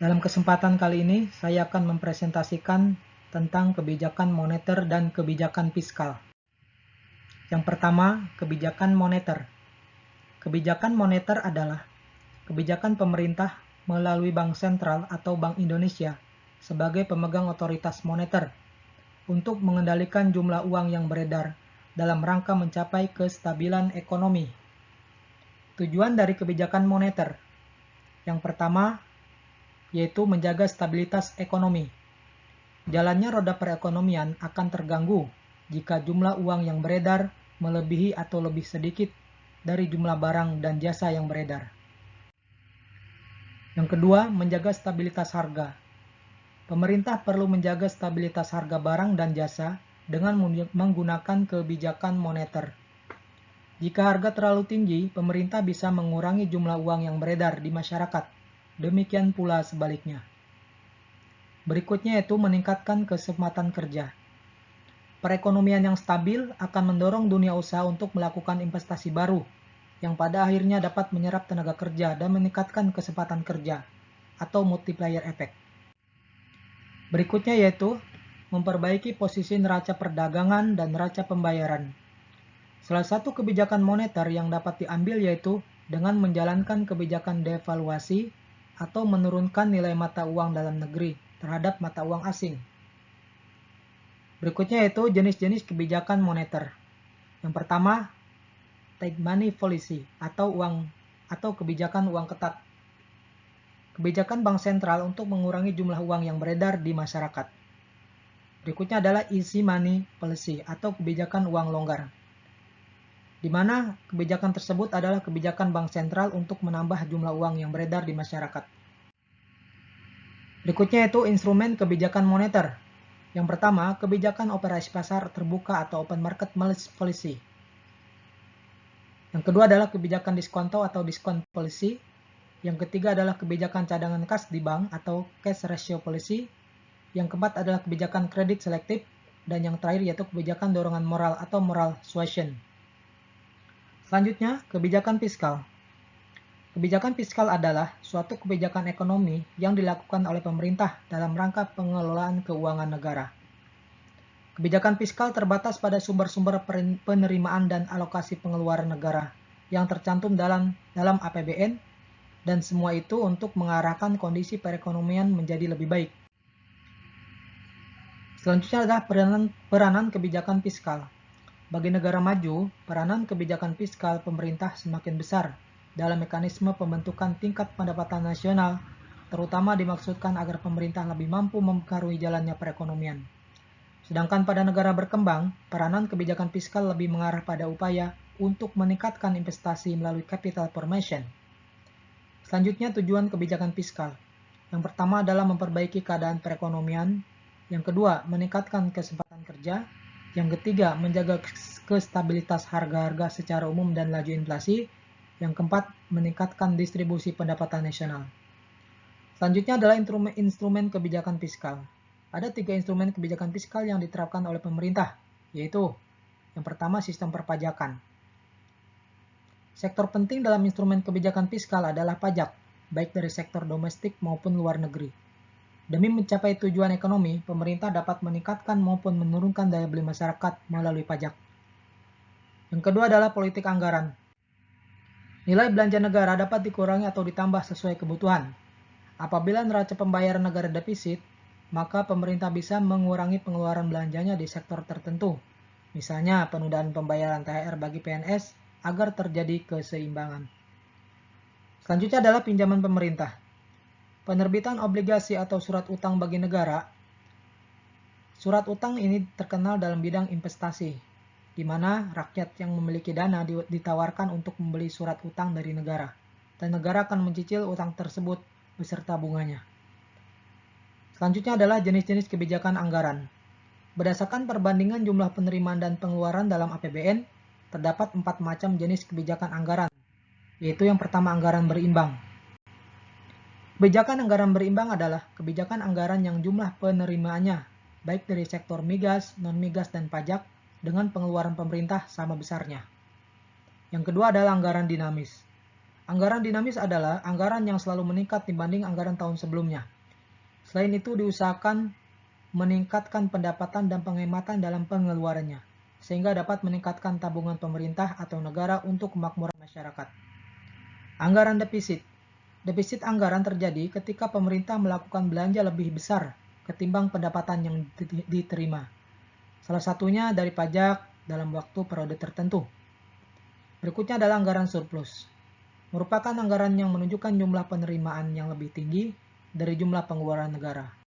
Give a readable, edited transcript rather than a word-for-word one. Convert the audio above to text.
Dalam kesempatan kali ini, saya akan mempresentasikan tentang kebijakan moneter dan kebijakan fiskal. Yang pertama, kebijakan moneter. Kebijakan moneter adalah kebijakan pemerintah melalui Bank Sentral atau Bank Indonesia sebagai pemegang otoritas moneter untuk mengendalikan jumlah uang yang beredar dalam rangka mencapai kestabilan ekonomi. Tujuan dari kebijakan moneter yang pertama yaitu menjaga stabilitas ekonomi. Jalannya roda perekonomian akan terganggu jika jumlah uang yang beredar melebihi atau lebih sedikit dari jumlah barang dan jasa yang beredar. Yang kedua, menjaga stabilitas harga. Pemerintah perlu menjaga stabilitas harga barang dan jasa dengan menggunakan kebijakan moneter. Jika harga terlalu tinggi, pemerintah bisa mengurangi jumlah uang yang beredar di masyarakat. Demikian pula sebaliknya. Berikutnya yaitu meningkatkan kesempatan kerja. Perekonomian yang stabil akan mendorong dunia usaha untuk melakukan investasi baru, yang pada akhirnya dapat menyerap tenaga kerja dan meningkatkan kesempatan kerja, atau multiplier effect. Berikutnya yaitu memperbaiki posisi neraca perdagangan dan neraca pembayaran. Salah satu kebijakan moneter yang dapat diambil yaitu dengan menjalankan kebijakan devaluasi atau menurunkan nilai mata uang dalam negeri terhadap mata uang asing. Berikutnya yaitu jenis-jenis kebijakan moneter. Yang pertama, tight money policy atau kebijakan uang ketat. Kebijakan bank sentral untuk mengurangi jumlah uang yang beredar di masyarakat. Berikutnya adalah easy money policy atau kebijakan uang longgar, di mana kebijakan tersebut adalah kebijakan bank sentral untuk menambah jumlah uang yang beredar di masyarakat. Berikutnya itu instrumen kebijakan moneter. Yang pertama, kebijakan operasi pasar terbuka atau open market policy. Yang kedua adalah kebijakan diskonto atau discount policy. Yang ketiga adalah kebijakan cadangan kas di bank atau cash ratio policy. Yang keempat adalah kebijakan kredit selektif. Dan yang terakhir yaitu kebijakan dorongan moral atau moral suasion. Selanjutnya, kebijakan fiskal. Kebijakan fiskal adalah suatu kebijakan ekonomi yang dilakukan oleh pemerintah dalam rangka pengelolaan keuangan negara. Kebijakan fiskal terbatas pada sumber-sumber penerimaan dan alokasi pengeluaran negara yang tercantum dalam APBN, dan semua itu untuk mengarahkan kondisi perekonomian menjadi lebih baik. Selanjutnya adalah peranan kebijakan fiskal. Bagi negara maju, peranan kebijakan fiskal pemerintah semakin besar dalam mekanisme pembentukan tingkat pendapatan nasional, terutama dimaksudkan agar pemerintah lebih mampu mempengaruhi jalannya perekonomian. Sedangkan pada negara berkembang, peranan kebijakan fiskal lebih mengarah pada upaya untuk meningkatkan investasi melalui capital formation. Selanjutnya, tujuan kebijakan fiskal. Yang pertama adalah memperbaiki keadaan perekonomian. Yang kedua, meningkatkan kesempatan kerja. Yang ketiga, menjaga kestabilitas harga-harga secara umum dan laju inflasi. Yang keempat, meningkatkan distribusi pendapatan nasional. Selanjutnya adalah instrumen kebijakan fiskal. Ada 3 instrumen kebijakan fiskal yang diterapkan oleh pemerintah, yaitu yang pertama sistem perpajakan. Sektor penting dalam instrumen kebijakan fiskal adalah pajak, baik dari sektor domestik maupun luar negeri. Demi mencapai tujuan ekonomi, pemerintah dapat meningkatkan maupun menurunkan daya beli masyarakat melalui pajak. Yang kedua adalah politik anggaran. Nilai belanja negara dapat dikurangi atau ditambah sesuai kebutuhan. Apabila neraca pembayaran negara defisit, maka pemerintah bisa mengurangi pengeluaran belanjanya di sektor tertentu. Misalnya penundaan pembayaran THR bagi PNS agar terjadi keseimbangan. Selanjutnya adalah pinjaman pemerintah. Penerbitan obligasi atau surat utang bagi negara. Surat utang ini terkenal dalam bidang investasi, di mana rakyat yang memiliki dana ditawarkan untuk membeli surat utang dari negara, dan negara akan mencicil utang tersebut beserta bunganya. Selanjutnya adalah jenis-jenis kebijakan anggaran. Berdasarkan perbandingan jumlah penerimaan dan pengeluaran dalam APBN, terdapat 4 macam jenis kebijakan anggaran, yaitu yang pertama anggaran berimbang. Kebijakan anggaran berimbang adalah kebijakan anggaran yang jumlah penerimaannya, baik dari sektor migas, non-migas, dan pajak, dengan pengeluaran pemerintah sama besarnya. Yang kedua adalah anggaran dinamis. Anggaran dinamis adalah anggaran yang selalu meningkat dibanding anggaran tahun sebelumnya. Selain itu, diusahakan meningkatkan pendapatan dan penghematan dalam pengeluarannya, sehingga dapat meningkatkan tabungan pemerintah atau negara untuk kemakmuran masyarakat. Anggaran defisit. Defisit anggaran terjadi ketika pemerintah melakukan belanja lebih besar ketimbang pendapatan yang diterima. Salah satunya dari pajak dalam waktu periode tertentu. Berikutnya adalah anggaran surplus. Merupakan anggaran yang menunjukkan jumlah penerimaan yang lebih tinggi dari jumlah pengeluaran negara.